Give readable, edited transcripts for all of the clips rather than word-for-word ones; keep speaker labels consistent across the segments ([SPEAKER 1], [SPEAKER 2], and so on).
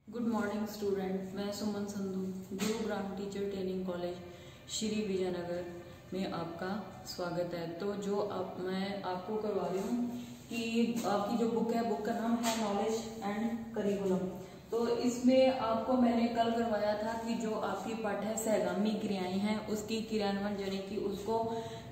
[SPEAKER 1] Good morning student, मैं Suman Sandhu, Gurugram teacher training college Shri Vijaynagar में आपका स्वागत है। तो मैं आपको करवा रही हूँ कि आपकी जो बुक है, बुक का नाम है नॉलेज एंड करिकुलम। तो इसमें आपको मैंने कल करवाया था कि जो आपकी पाठ्य सहगामी क्रियाएं हैं उसकी क्रियान्वयन, यानी कि उसको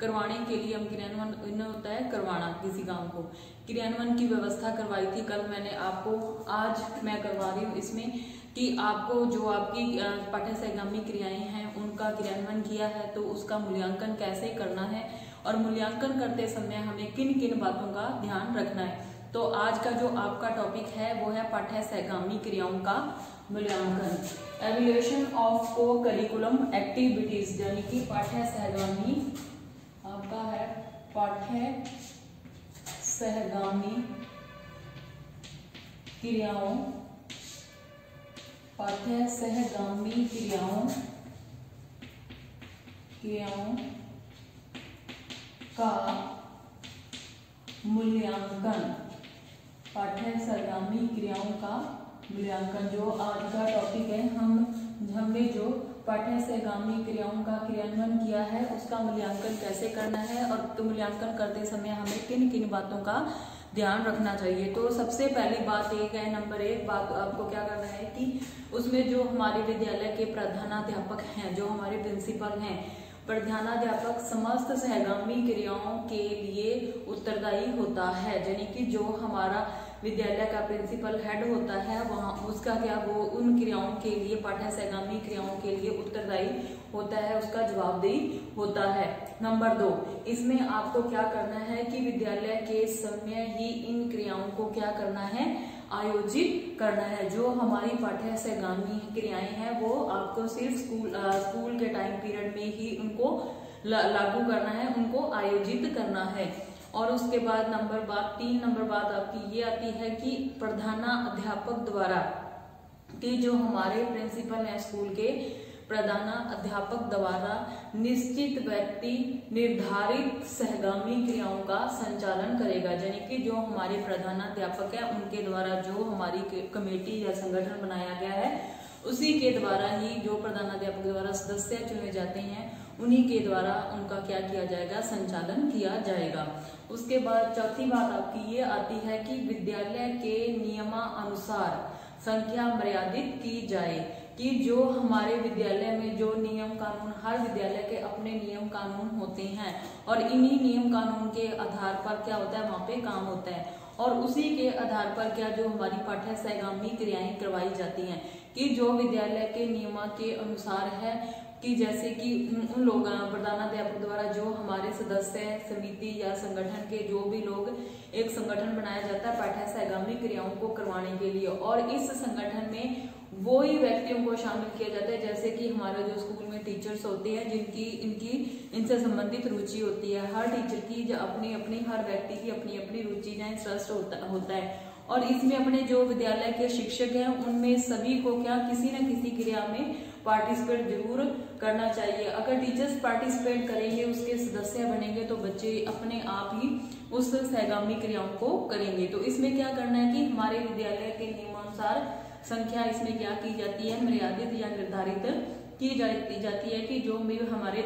[SPEAKER 1] करवाने के लिए हम क्रियान्वयन होता है करवाना, किसी काम को क्रियान्वयन की व्यवस्था करवाई थी कल मैंने आपको। आज मैं करवा रही हूँ इसमें कि आपको जो आपकी पाठ्य सहगामी क्रियाएं हैं उनका क्रियान्वयन किया है तो उसका मूल्यांकन कैसे करना है और मूल्यांकन करते समय हमें किन किन बातों का ध्यान रखना है। तो आज का जो आपका टॉपिक है वो है पाठ्य सहगामी क्रियाओं का मूल्यांकन, एवैल्यूएशन ऑफ को करिकुलम एक्टिविटीज, यानी कि पाठ्य सहगामी आपका है पाठ्य सहगामी क्रियाओं, पाठ्य सहगामी क्रियाओं का मूल्यांकन, पाठ्य सहगामी क्रियाओं का मूल्यांकन। जो आज का टॉपिक है, हमने जो पाठ्य सहगामी क्रियाओं का क्रियान्वयन किया है उसका मूल्यांकन कैसे करना है और तो मूल्यांकन करते समय हमें किन किन बातों का ध्यान रखना चाहिए। तो सबसे पहली बात एक है, नंबर एक बात आपको क्या करना है कि उसमें जो हमारे विद्यालय के प्रधानाध्यापक हैं, जो हमारे प्रिंसिपल हैं, प्रधानाध्यापक समस्त सहगामी क्रियाओं के लिए उत्तरदायी होता है, यानी कि जो हमारा विद्यालय का प्रिंसिपल हेड होता है वहाँ उसका वो उन क्रियाओं के लिए, पाठ्य सहगामी क्रियाओं के लिए उत्तरदायी होता है, उसका जवाबदेही होता है। नंबर दो, इसमें आपको क्या करना है कि विद्यालय के समय ही इन क्रियाओं को क्या करना है, आयोजित करना है। जो हमारी पाठ्य सहगामी क्रियाएं हैं वो आपको सिर्फ स्कूल के टाइम पीरियड में ही उनको लागू करना है, उनको आयोजित करना है। और उसके बाद तीन नंबर बात आपकी ये आती है कि प्रधानाध्यापक द्वारा कि जो हमारे प्रिंसिपल हैं स्कूल के, प्रधानाध्यापक द्वारा निश्चित व्यक्ति निर्धारित सहगामी क्रियाओं का संचालन करेगा, यानी कि जो हमारे प्रधानाध्यापक है उनके द्वारा जो हमारी कमेटी या संगठन बनाया गया है उसी के द्वारा ही, जो प्रधानाध्यापक द्वारा सदस्य चुने जाते हैं उन्हीं के द्वारा उनका क्या किया जाएगा, संचालन किया जाएगा। उसके बाद चौथी बात आपकी ये आती है कि विद्यालय के नियमानुसार संख्या मर्यादित की जाए, कि जो हमारे विद्यालय में जो नियम कानून, हर विद्यालय के अपने नियम कानून होते हैं और इन्हीं नियम कानून के आधार पर क्या होता है, वहां पे काम होता है और उसी के आधार पर क्या जो हमारी पाठ्य सहगामी क्रियाएं करवाई जाती हैं, कि जो विद्यालय के नियम के अनुसार है, कि जैसे कि उन लोग प्रधानाध्यापक द्वारा जो हमारे सदस्य समिति या संगठन के जो भी लोग, एक संगठन बनाया जाता है पाठ्य सहगामी क्रियाओं को करवाने के लिए और इस संगठन में वो ही व्यक्तियों को शामिल किया जाता है, जैसे कि हमारे जो स्कूल में टीचर्स होते हैं इनसे संबंधित रुचि होती है। हर टीचर की अपनी हर व्यक्ति की अपनी अपनी रुचि या इंटरेस्ट होता है और इसमें अपने जो विद्यालय के शिक्षक हैं उनमें सभी को क्या किसी न किसी क्रिया में पार्टिसिपेट जरूर करना चाहिए। अगर टीचर्स पार्टिसिपेट करेंगे, उसके सदस्य बनेंगे तो बच्चे अपने आप ही उस सहगामी क्रियाओं को करेंगे। तो इसमें क्या करना है कि हमारे विद्यालय के नियमानुसार संख्या इसमें क्या की जाती है, मर्यादित या निर्धारित की जाती है कि जो भी हमारे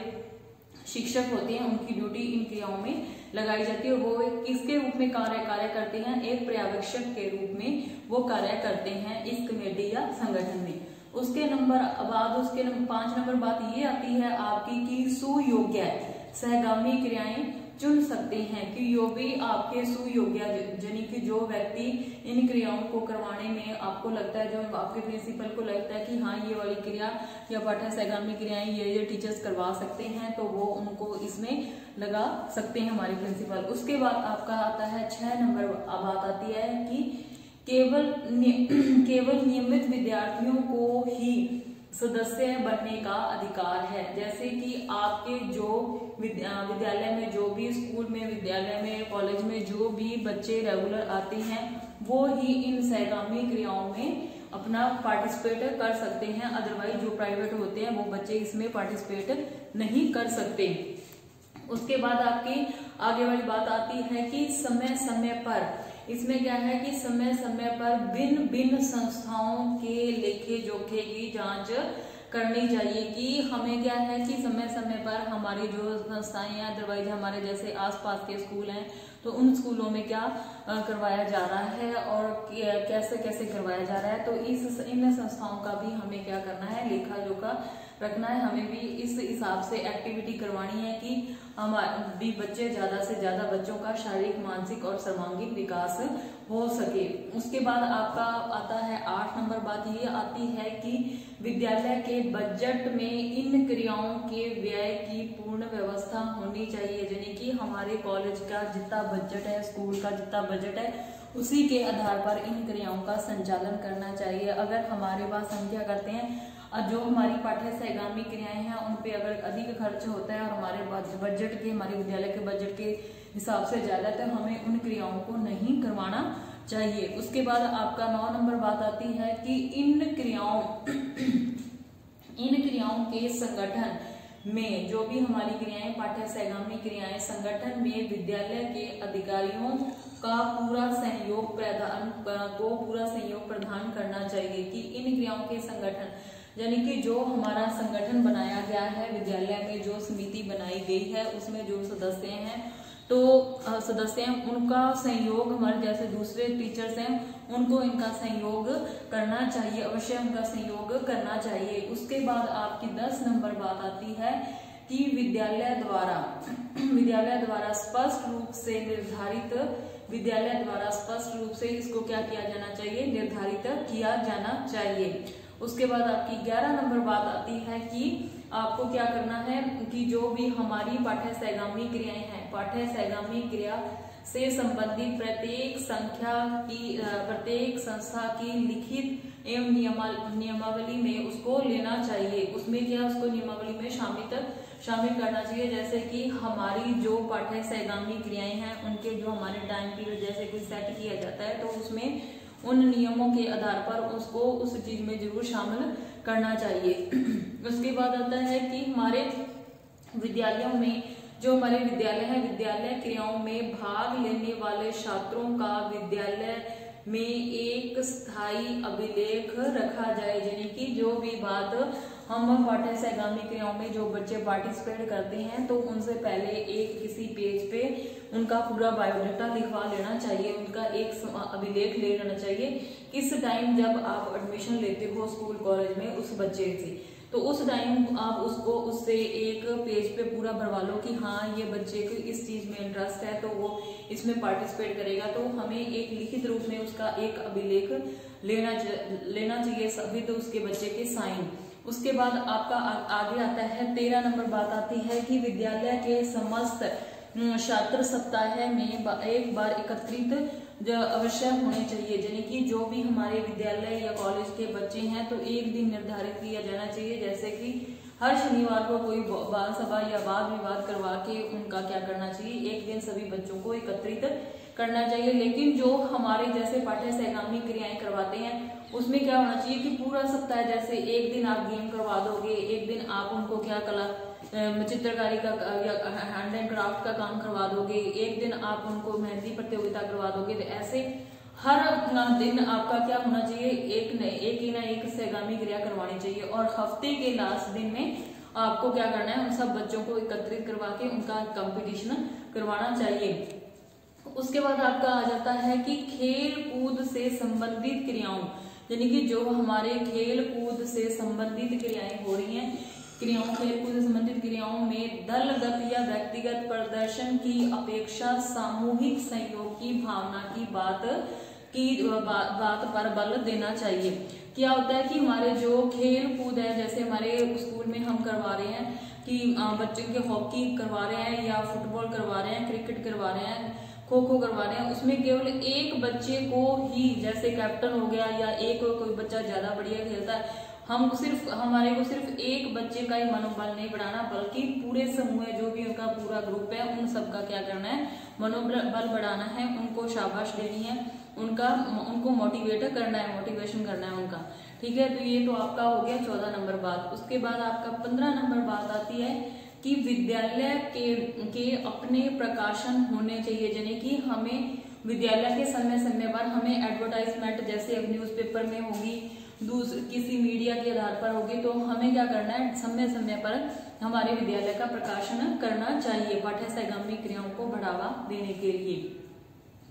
[SPEAKER 1] शिक्षक होते हैं उनकी ड्यूटी इन क्रियाओं में लगाई जाती है और वो किसके रूप में कार्य करते हैं, एक पर्यवेक्षक के रूप में वो कार्य करते हैं इस कमेटी या संगठन में। उसके बाद 5 नंबर बात ये आती है आपकी कि सुयोग्य सहगामी क्रियाएं चुन सकते हैं, कि यो भी आपके सुयोग्य, यानी कि जो व्यक्ति इन क्रियाओं को करवाने में आपको लगता है, जो आपके प्रिंसिपल को लगता है कि हाँ ये वाली क्रिया या पाठ्य सहगामी क्रियाएं ये टीचर्स करवा सकते हैं, तो वो उनको इसमें लगा सकते हैं हमारे प्रिंसिपल। उसके बाद आपका आता है 6 नंबर बात आती है कि केवल नियमित विद्यार्थियों को ही सदस्य बनने का अधिकार है। जैसे कि आपके जो विद्यालय में, जो भी स्कूल में, विद्यालय में, कॉलेज में जो भी बच्चे रेगुलर आते हैं वो ही इन सहगामी क्रियाओं में अपना पार्टिसिपेट कर सकते हैं, अदरवाइज जो प्राइवेट होते हैं वो बच्चे इसमें पार्टिसिपेट नहीं कर सकते। उसके बाद आपकी आगे वाली बात आती है कि समय समय पर इसमें क्या है कि समय समय पर भिन्न भिन्न संस्थाओं के लेखे जोखे की जांच करनी चाहिए कि हमें क्या है कि समय समय पर हमारी जो संस्थाएं हैं, अदरवाइज हमारे जैसे आसपास के स्कूल हैं तो उन स्कूलों में क्या करवाया जा रहा है और कैसे कैसे करवाया जा रहा है। तो इन संस्थाओं का भी हमें क्या करना है, लेखा जोखा रखना है। हमें भी इस हिसाब से एक्टिविटी करवानी है कि हमारे भी बच्चे ज्यादा से ज्यादा बच्चों का शारीरिक, मानसिक और सर्वांगीण विकास हो सके। उसके बाद आपका आता है 8 नंबर बात ये आती है कि विद्यालय के बजट में इन क्रियाओं के व्यय की पूर्ण व्यवस्था होनी चाहिए। यानी कि हमारे कॉलेज का जितना बजट है, स्कूल का जितना बजट है, उसी के आधार पर इन क्रियाओं का संचालन करना चाहिए। अगर हमारे पास हम क्या करते हैं, जो हमारी पाठ्य सहगामी क्रियाएं हैं उन पे अगर अधिक खर्च होता है और हमारे बजट के, हमारे विद्यालय के बजट के हिसाब से ज्यादा, तो हमें उन क्रियाओं को नहीं करवाना चाहिए। उसके बाद आपका 9 नंबर बात आती है कि इन क्रियाओं के संगठन में, जो भी हमारी क्रियाएं पाठ्य सहगामी क्रियाएं, संगठन में विद्यालय के अधिकारियों का पूरा सहयोग प्रदान करना चाहिए। कि इन क्रियाओं के संगठन यानी कि जो हमारा संगठन बनाया गया है विद्यालय में, जो समिति बनाई गई है, उसमें जो सदस्य हैं उनका सहयोग, हमारे जैसे दूसरे टीचर्स हैं उनको इनका सहयोग करना चाहिए, अवश्य उनका सहयोग करना चाहिए। उसके बाद आपकी 10 नंबर बात आती है कि विद्यालय द्वारा स्पष्ट रूप से इसको क्या किया जाना चाहिए, निर्धारित किया जाना चाहिए। उसके बाद आपकी 11 नंबर बात आती है कि आपको क्या करना है कि जो भी हमारी पाठ्य सहगामी क्रियाएं हैं, पाठ्य सहगामी क्रिया से संबंधित प्रत्येक संस्था की लिखित एवं नियमावली में उसको लेना चाहिए। उसमें क्या, उसको नियमावली में शामिल करना चाहिए। जैसे कि हमारी जो पाठ्य सहगामी क्रियाएं हैं उनके जो हमारे टाइम पीरियड जैसे कोई सेट किया जाता है, तो उसमें उन नियमों के आधार पर उसको उस चीज में जरूर शामिल करना चाहिए। उसके बाद आता है कि हमारे विद्यालयों में, जो हमारे विद्यालय है, विद्यालय क्रियाओं में भाग लेने वाले छात्रों का विद्यालय में एक स्थायी अभिलेख रखा जाए। यानी कि जो भी बात हम पाठ्य सहगामी क्रियाओं में जो बच्चे पार्टिसिपेट करते हैं, तो उनसे पहले एक किसी पेज पे उनका पूरा बायोडाटा लिखवा लेना चाहिए, उनका एक अभिलेख ले लेना चाहिए। किस टाइम जब आप एडमिशन लेते हो स्कूल कॉलेज में उस बच्चे से, तो उस टाइम आप उससे एक पेज पे पूरा भरवा लो कि हाँ ये बच्चे को इस चीज में इंटरेस्ट है तो वो इसमें पार्टिसिपेट करेगा। तो हमें एक लिखित रूप में उसका एक अभिलेख लेना चाहिए, सभी तो उसके बच्चे के साइन। उसके बाद आपका आगे आता है 13 नंबर बात आती है कि विद्यालय के समस्त छात्र सप्ताह में एक बार एकत्रित अवश्य होने चाहिए। यानी कि जो भी हमारे विद्यालय या कॉलेज के बच्चे हैं तो एक दिन निर्धारित किया जाना चाहिए, जैसे कि हर शनिवार को कोई बाल सभा या वाद विवाद करवा के उनका क्या करना चाहिए, एक दिन सभी बच्चों को एकत्रित करना चाहिए। लेकिन जो हमारे जैसे पाठ्य सहगामी क्रियाएं करवाते हैं उसमें क्या होना चाहिए कि पूरा सप्ताह, जैसे एक दिन आप गेम करवा दोगे, एक दिन आप उनको क्या कला चित्रकारी का या हैंड एंड क्राफ्ट का काम करवा दोगे, एक दिन आप उनको मेहंदी प्रतियोगिता करवा दोगे। तो ऐसे हर दिन आपका क्या होना चाहिए, एक ना एक सहगामी क्रिया करवानी चाहिए। और हफ्ते के लास्ट दिन में आपको क्या करना है, उन सब बच्चों को एकत्रित करवा के उनका कंपटीशन करवाना चाहिए। उसके बाद आपका आ जाता है कि खेल कूद से संबंधित क्रियाओं, यानी कि जो हमारे खेल कूद से संबंधित क्रियाएं हो रही हैं, खेल कूद से संबंधित क्रियाओं में दलगत या व्यक्तिगत प्रदर्शन की अपेक्षा सामूहिक सहयोग की भावना की बात पर बल देना चाहिए। क्या होता है कि हमारे जो खेल कूद है, जैसे हमारे स्कूल में हम करवा रहे हैं कि बच्चों के हॉकी करवा रहे हैं या फुटबॉल करवा रहे हैं, क्रिकेट करवा रहे हैं, खो खो करवा रहे हैं, उसमें केवल एक बच्चे को ही, जैसे कैप्टन हो गया या एक कोई बच्चा ज्यादा बढ़िया खेलता है, हमारे को सिर्फ एक बच्चे का ही मनोबल नहीं बढ़ाना, बल्कि पूरे समूह जो भी उनका पूरा ग्रुप है उन सबका क्या करना है, मनोबल बढ़ाना है, उनको शाबाश देनी है, उनको मोटिवेट करना है, मोटिवेशन करना है उनका। ठीक है, तो ये तो आपका हो गया 14 नंबर बात। उसके बाद आपका 15 नंबर बात आती है कि विद्यालय के अपने प्रकाशन होने चाहिए। यानी कि हमें विद्यालय के समय समय पर हमें एडवर्टाइजमेंट, जैसे अब न्यूज़पेपर में होगी, किसी मीडिया के आधार पर होगी, तो हमें क्या करना है, समय समय पर हमारे विद्यालय का प्रकाशन करना चाहिए पाठ्य सहगामी क्रियाओं को बढ़ावा देने के लिए।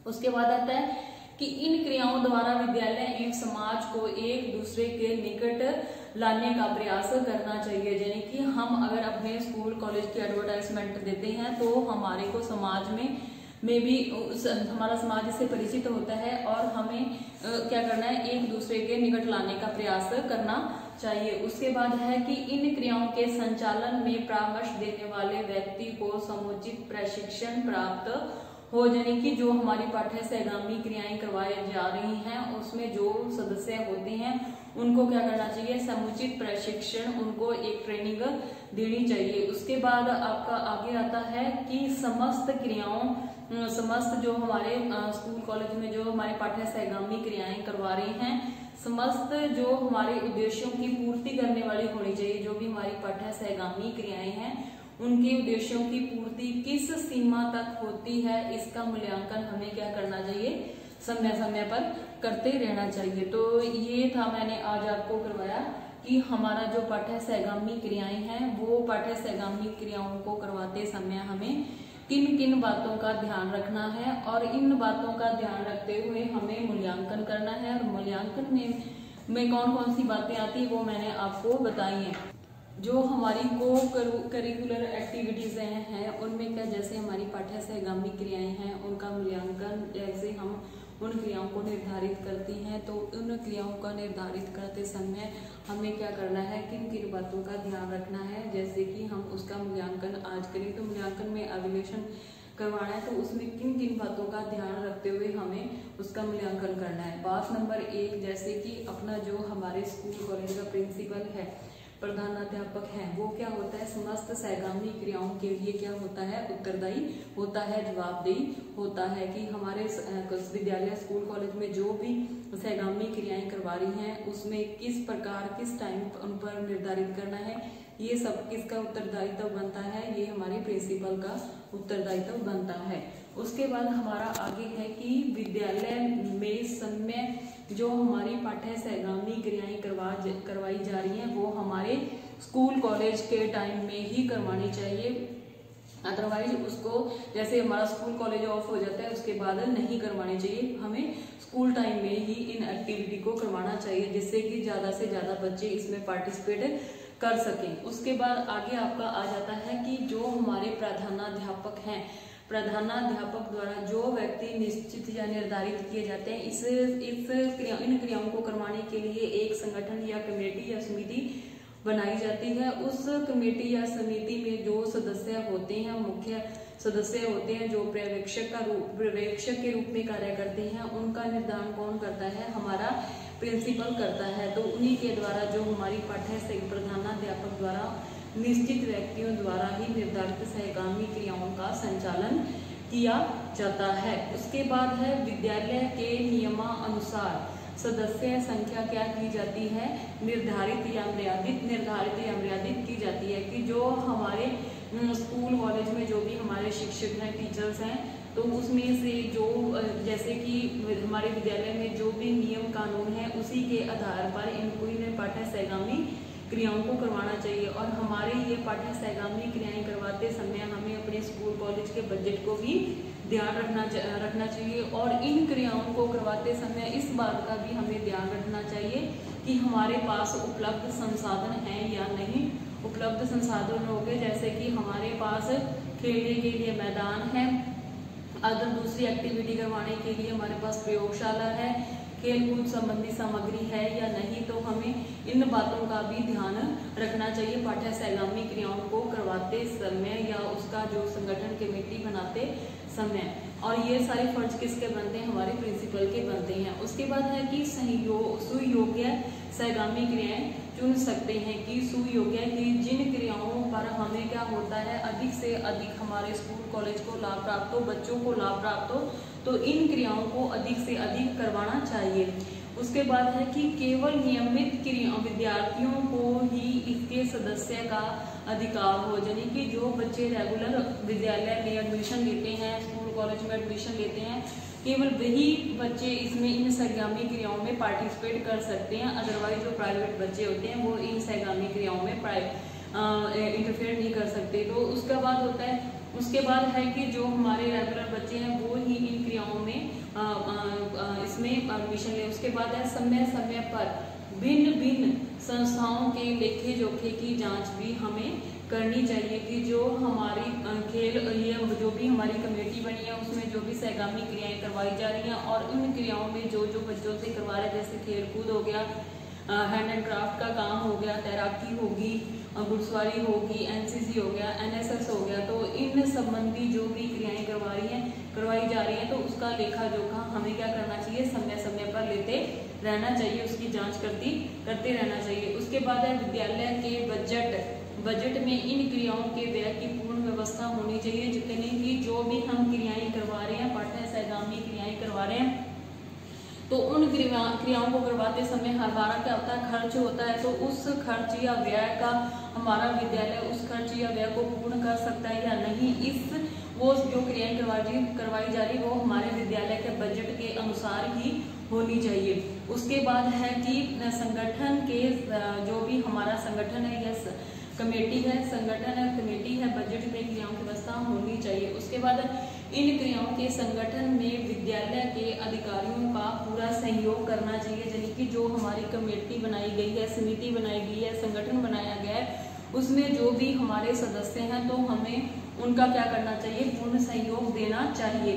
[SPEAKER 1] उसके बाद आता है कि इन क्रियाओं द्वारा विद्यालय एवं समाज को एक दूसरे के निकट लाने का प्रयास करना चाहिए। यानी कि हम अगर अपने स्कूल कॉलेज की एडवर्टाइजमेंट देते हैं तो हमारे को समाज में भी हमारा समाज इससे परिचित होता है और हमें क्या करना है, एक दूसरे के निकट लाने का प्रयास करना चाहिए। उसके बाद है कि इन क्रियाओं के संचालन में परामर्श देने वाले व्यक्ति को समुचित प्रशिक्षण प्राप्त हो। यानी कि जो हमारी पाठ्य सहगामी क्रियाएं करवाई जा रही हैं उसमें जो सदस्य होते हैं उनको क्या करना चाहिए, समुचित प्रशिक्षण, उनको एक ट्रेनिंग देनी चाहिए। उसके बाद आपका आगे आता है कि समस्त जो हमारे स्कूल कॉलेज में जो हमारे पाठ्य सहगामी क्रियाएं करवा रहे हैं, समस्त जो हमारे उद्देश्यों की पूर्ति करने वाली होनी चाहिए। जो भी हमारी पाठ्य सहगामी क्रियाएं हैं उनके उद्देश्यों की पूर्ति किस सीमा तक होती है, इसका मूल्यांकन हमें क्या करना चाहिए, समय समय पर करते रहना चाहिए। तो ये था मैंने आज आपको करवाया कि हमारा जो पाठ्य सहगामी क्रियाएं हैं वो पाठ्य सहगामी क्रियाओं को करवाते समय हमें किन किन बातों का ध्यान रखना है और इन बातों का ध्यान रखते हुए हमें मूल्यांकन करना है। और मूल्यांकन में कौन कौन सी बातें आती है वो मैंने आपको बताई है। जो हमारी को करिकुलर एक्टिविटीज हैं उनमें क्या, जैसे हमारी पाठ्य सहगामी क्रियाएं हैं उनका मूल्यांकन, जैसे हम उन क्रियाओं को निर्धारित करती हैं तो उन क्रियाओं का निर्धारित करते समय हमें क्या करना है, किन किन बातों का ध्यान रखना है। जैसे कि हम उसका मूल्यांकन आज करें तो मूल्यांकन में अवलोकन करवाना है तो उसमें किन किन बातों का ध्यान रखते हुए हमें उसका मूल्यांकन करना है। बात नंबर 1, जैसे कि अपना जो हमारे स्कूल कॉलेज का प्रिंसिपल है, प्रधानाध्यापक है, वो क्या होता है, समस्त सहगामी क्रियाओं के लिए क्या होता है, उत्तरदायी होता है, जवाबदेही होता है कि हमारे विद्यालय स्कूल कॉलेज में जो भी सहगामी क्रियाएं करवा रही हैं उसमें किस प्रकार किस टाइम उन पर निर्धारित करना है, ये सब किसका उत्तरदायित्व बनता है, ये हमारे प्रिंसिपल का उत्तरदायित्व बनता है। उसके बाद हमारा आगे है कि विद्यालय में समय जो हमारी पाठ्य सहगामी क्रियाएं करवाई जा रही हैं वो हमारे स्कूल कॉलेज के टाइम में ही करवानी चाहिए। अदरवाइज उसको, जैसे हमारा स्कूल कॉलेज ऑफ हो जाता है उसके बाद नहीं करवानी चाहिए, हमें स्कूल टाइम में ही इन एक्टिविटी को करवाना चाहिए जिससे कि ज्यादा से ज्यादा बच्चे इसमें पार्टिसिपेट कर सकें। उसके बाद आगे आपका आ जाता है कि जो हमारे प्रधानाध्यापक हैं, प्रधानाध्यापक द्वारा जो व्यक्ति निश्चित या निर्धारित किए जाते हैं इन क्रियाओं को करवाने के लिए एक संगठन या कमेटी या समिति बनाई जाती है। उस कमेटी या समिति में जो सदस्य होते हैं, मुख्य सदस्य होते हैं, जो पर्यवेक्षक के रूप में कार्य करते हैं, उनका निर्धारण कौन करता है, हमारा प्रिंसिपल करता है। तो उन्हीं के द्वारा जो हमारी पाठ्य प्रधानाध्यापक द्वारा निश्चित व्यक्तियों द्वारा ही निर्धारित सहगामी क्रियाओं का संचालन किया जाता है। उसके बाद है विद्यालय के नियमानुसार सदस्य संख्या क्या की जाती है, निर्धारित या मर्यादित की जाती है कि जो हमारे स्कूल कॉलेज में जो भी हमारे शिक्षक हैं, टीचर्स हैं, तो उसमें से जो जैसे कि हमारे विद्यालय में जो भी नियम कानून है उसी के आधार पर इन्हें पाठ्य सहगामी क्रियाओं को करवाना चाहिए। और हमारे ये पाठ्य सहगामी क्रियाएं करवाते समय हमें अपने स्कूल कॉलेज के बजट को भी ध्यान रखना चाहिए और इन क्रियाओं को करवाते समय इस बात का भी हमें ध्यान रखना चाहिए कि हमारे पास उपलब्ध संसाधन हैं या नहीं। उपलब्ध संसाधन हो गए जैसे कि हमारे पास खेलने के लिए मैदान है, अदर दूसरी एक्टिविटी करवाने के लिए हमारे पास प्रयोगशाला है, खेलकूद संबंधी सामग्री है या नहीं, तो हमें इन बातों का भी ध्यान रखना चाहिए पाठ्य सहगामी क्रियाओं को करवाते समय या उसका जो संगठन कमेटी बनाते समय। और ये सारे फर्ज किसके बनते हैं, हमारे प्रिंसिपल के बनते हैं। उसके बाद है कि सुयोग्य सहगामी क्रियाएं चुन सकते हैं कि सुयोग्य की जिन क्रियाओं पर हमें क्या होता है, अधिक से अधिक हमारे स्कूल कॉलेज को लाभ प्राप्त हो, बच्चों को लाभ प्राप्त हो, तो इन क्रियाओं को अधिक से अधिक करवाना चाहिए। उसके बाद है कि केवल नियमित विद्यार्थियों को ही इसके सदस्य का अधिकार हो, यानी कि जो बच्चे रेगुलर विद्यालय में एडमिशन लेते हैं, स्कूल कॉलेज में एडमिशन लेते हैं, केवल वही बच्चे इसमें इन सहगामी क्रियाओं में पार्टिसिपेट कर सकते हैं। अदरवाइज जो प्राइवेट बच्चे होते हैं वो इन सहगामी क्रियाओं में इंटरफेयर नहीं कर सकते। तो उसके बाद होता है, उसके बाद है कि जो हमारे रेगुलर बच्चे हैं वो ही इन क्रियाओं में इसमें एडमिशन ले। उसके बाद है समय समय पर भिन्न भिन्न संस्थाओं के लेखे जोखे की जांच भी हमें करनी चाहिए कि जो हमारी खेल ये जो भी हमारी कमेटी बनी है उसमें जो भी सहगामी क्रियाएं करवाई जा रही हैं और उन क्रियाओं में जो जो बच्चों से करवा रहे हैं, जैसे खेल कूद हो गया, हैंड एंड क्राफ्ट का काम हो गया, तैराकी होगी, घुड़सवारी होगी, एनसीसी हो गया, एनएसएस हो गया, तो इन संबंधी जो भी क्रियाएं करवाई जा रही हैं तो उसका लेखा जोखा हमें क्या करना चाहिए, समय समय पर लेते रहना चाहिए, उसकी जांच करते रहना चाहिए। उसके बाद है विद्यालय के बजट में इन क्रियाओं के व्यय की पूर्ण व्यवस्था होनी चाहिए। जितने की जो भी हम क्रियाएं करवा रहे हैं, पाठ्य सहगामी क्रियाएं करवा रहे हैं, तो उन क्रियाओं को करवाते समय हमारा क्या होता है, खर्च होता है, तो उस खर्च या व्यय का हमारा विद्यालय उस खर्च या व्यय को पूर्ण कर सकता है या नहीं, वो जो क्रियाएं करवाई जा रही वो हमारे विद्यालय के बजट के अनुसार ही होनी चाहिए। उसके बाद है कि संगठन के जो भी हमारा संगठन है या कमेटी है, संगठन है, कमेटी है, बजट में क्रियाओं की व्यवस्था होनी चाहिए। उसके बाद इन क्रियाओं के संगठन में विद्यालय के अधिकारियों का पूरा सहयोग करना चाहिए, यानी कि जो हमारी कमेटी बनाई गई है, समिति बनाई गई है, संगठन बनाया गया है, उसमें जो भी हमारे सदस्य हैं तो हमें उनका क्या करना चाहिए, पूर्ण सहयोग देना चाहिए।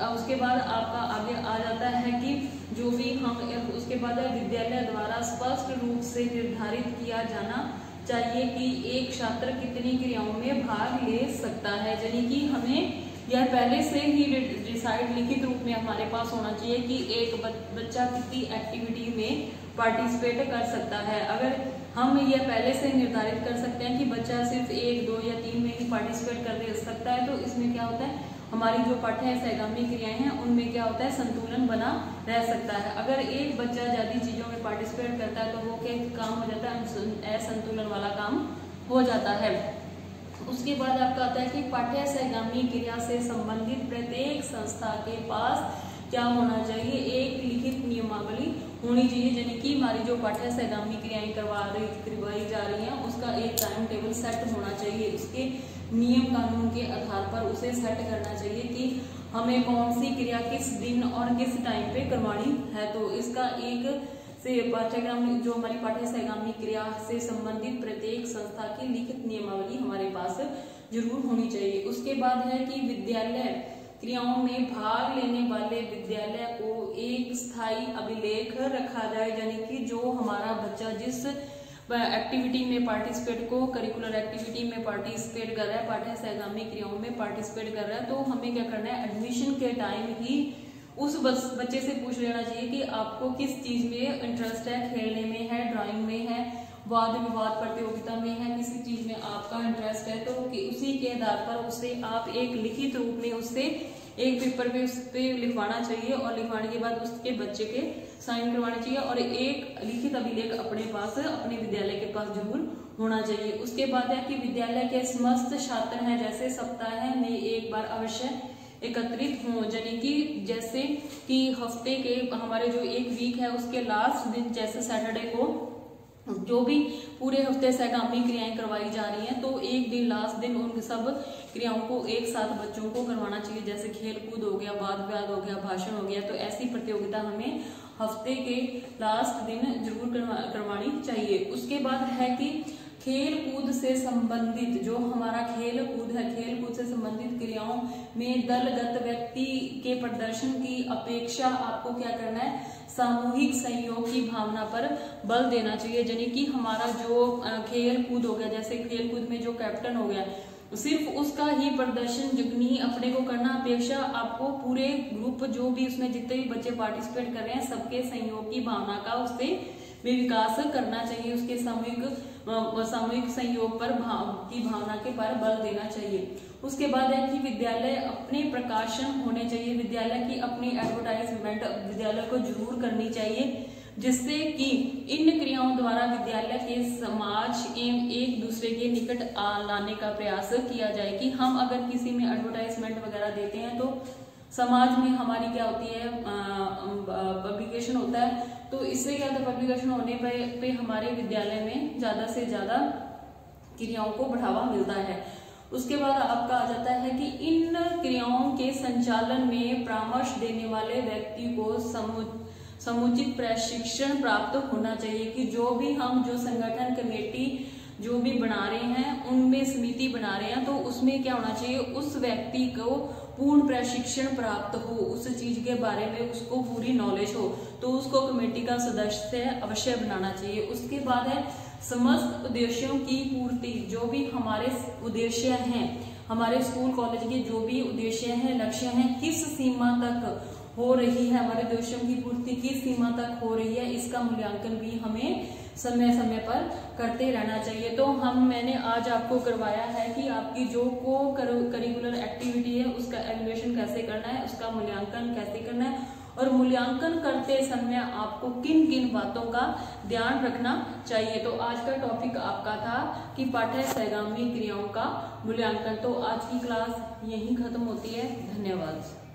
[SPEAKER 1] उसके बाद आपका आगे आ जाता है कि जो भी हम उसके बाद विद्यालय द्वारा स्पष्ट रूप से निर्धारित किया जाना चाहिए कि एक छात्र कितनी क्रियाओं में भाग ले सकता है, यानी कि हमें यह पहले से ही डिसाइड लिखित रूप में हमारे पास होना चाहिए कि एक बच्चा कितनी एक्टिविटी में पार्टिसिपेट कर सकता है। अगर हम यह पहले से निर्धारित कर सकते हैं कि बच्चा सिर्फ 1, 2 या 3 में ही पार्टिसिपेट कर सकता है, तो इसमें क्या होता है, हमारी जो पाठ्य सहगामी क्रियाएं हैं उनमें क्या होता है, संतुलन बना रह सकता है। अगर एक बच्चा ज्यादा चीजों में पार्टिसिपेट करता है तो वो क्या काम हो जाता है, असंतुलन वाला काम हो जाता है। उसके बाद आपका आता है कि पाठ्य सहगामी क्रिया से संबंधित प्रत्येक संस्था के पास क्या होना चाहिए, एक लिखित नियमावली होनी चाहिए, यानी कि हमारी जो पाठ्य सहगामी क्रियाएं करवाई जा रही हैं उसका एक टाइम टेबल सेट होना चाहिए, उसके नियम कानून के आधार पर उसे सेट करना चाहिए कि हमें कौन सी क्रिया किस दिन और किस टाइम पे करवानी है। तो इसका एक से पाठ्यक्रम जो हमारी पाठ्य सहगामी क्रिया से संबंधित प्रत्येक संस्था की लिखित नियमावली हमारे पास जरूर होनी चाहिए। उसके बाद है कि विद्यालय क्रियाओं में भाग लेने वाले विद्यालय को एक स्थायी अभिलेख रखा जाए, यानी कि जो हमारा बच्चा जिस एक्टिविटी में पार्टिसिपेट को करिकुलर एक्टिविटी में पार्टिसिपेट कर रहा है, पाठ्य सहगामी क्रियाओं में पार्टिसिपेट कर रहा है, तो हमें क्या करना है, एडमिशन के टाइम ही उस बच्चे से पूछ लेना चाहिए कि आपको किस चीज में इंटरेस्ट है, खेलने में है, ड्राइंग में है, वाद विवाद प्रतियोगिता में है, किसी चीज में आपका इंटरेस्ट है, तो उसी के आधार पर उससे आप एक लिखित रूप में उससे एक पेपर पे उस पे लिखवाना चाहिए और लिखवाने के बाद उसके बच्चे के साइन करवाने चाहिए और एक लिखित अभिलेख अपने पास अपने विद्यालय के पास जरूर होना चाहिए। उसके बाद है कि विद्यालय के समस्त छात्र हैं जैसे सप्ताह में एक बार अवश्य एकत्रित हों, यानी कि जैसे कि हफ्ते के हमारे जो एक वीक है उसके लास्ट दिन जैसे सैटरडे को जो भी पूरे हफ्ते सहगामी क्रियाएं करवाई जा रही हैं, तो एक दिन लास्ट दिन उन सब क्रियाओं को एक साथ बच्चों को करवाना चाहिए, जैसे खेल कूद हो गया, वाद विवाद हो गया, भाषण हो गया, तो ऐसी प्रतियोगिता हमें हफ्ते के लास्ट दिन जरूर करवानी चाहिए। उसके बाद है कि खेल कूद से संबंधित जो हमारा खेल कूद है, खेल कूद से संबंधित क्रियाओं में दलगत व्यक्ति के प्रदर्शन की अपेक्षा आपको क्या करना है, सामूहिक सहयोग की भावना पर बल देना चाहिए, यानी कि हमारा जो खेल कूद हो गया, जैसे खेल कूद में जो कैप्टन हो गया सिर्फ उसका ही प्रदर्शन नहीं अपने को करना, अपेक्षा आपको पूरे ग्रुप जो भी उसमें जितने भी बच्चे पार्टिसिपेट कर रहे हैं सबके सहयोग की भावना का उससे विकास करना चाहिए, उसके सामूहिक सहयोग पर की भावना के पर बल देना चाहिए। उसके बाद है कि विद्यालय अपने प्रकाशन होने चाहिए, विद्यालय की अपनी एडवर्टाइजमेंट विद्यालय को जरूर करनी चाहिए, जिससे कि इन क्रियाओं द्वारा विद्यालय के समाज एवं एक दूसरे के निकट लाने का प्रयास किया जाए। कि हम अगर किसी में एडवर्टाइजमेंट वगैरह देते हैं तो समाज में हमारी क्या होती है, पब्लिकेशन होता है, तो इससे क्या होता है, पब्लिकेशन होने पे हमारे विद्यालय में ज्यादा से ज्यादा क्रियाओं को बढ़ावा मिलता है। उसके बाद आपका आ जाता है कि इन क्रियाओं के संचालन में परामर्श देने वाले व्यक्ति को समुचित प्रशिक्षण प्राप्त होना चाहिए। कि जो भी हम जो संगठन कमेटी जो भी बना रहे हैं, उनमें समिति बना रहे हैं, तो उसमें क्या होना चाहिए, उस व्यक्ति को पूर्ण प्रशिक्षण प्राप्त हो, उस चीज के बारे में उसको पूरी नॉलेज हो, तो उसको कमेटी का सदस्य अवश्य बनाना चाहिए। उसके बाद है समस्त उद्देश्यों की पूर्ति। जो भी हमारे उद्देश्य हैं, हमारे स्कूल कॉलेज के जो भी उद्देश्य हैं, लक्ष्य हैं, किस सीमा तक हो रही है, हमारे उद्देश्यों की पूर्ति किस सीमा तक हो रही है, इसका मूल्यांकन भी हमें समय समय पर करते रहना चाहिए। तो मैंने आज आपको करवाया है कि आपकी जो को करिकुलर एक्टिविटी है उसका एवल्यूएशन कैसे करना है, उसका मूल्यांकन कैसे करना है, और मूल्यांकन करते समय आपको किन किन बातों का ध्यान रखना चाहिए। तो आज का टॉपिक आपका था कि पाठ्य सहगामी क्रियाओं का मूल्यांकन। तो आज की क्लास यहीं खत्म होती है। धन्यवाद।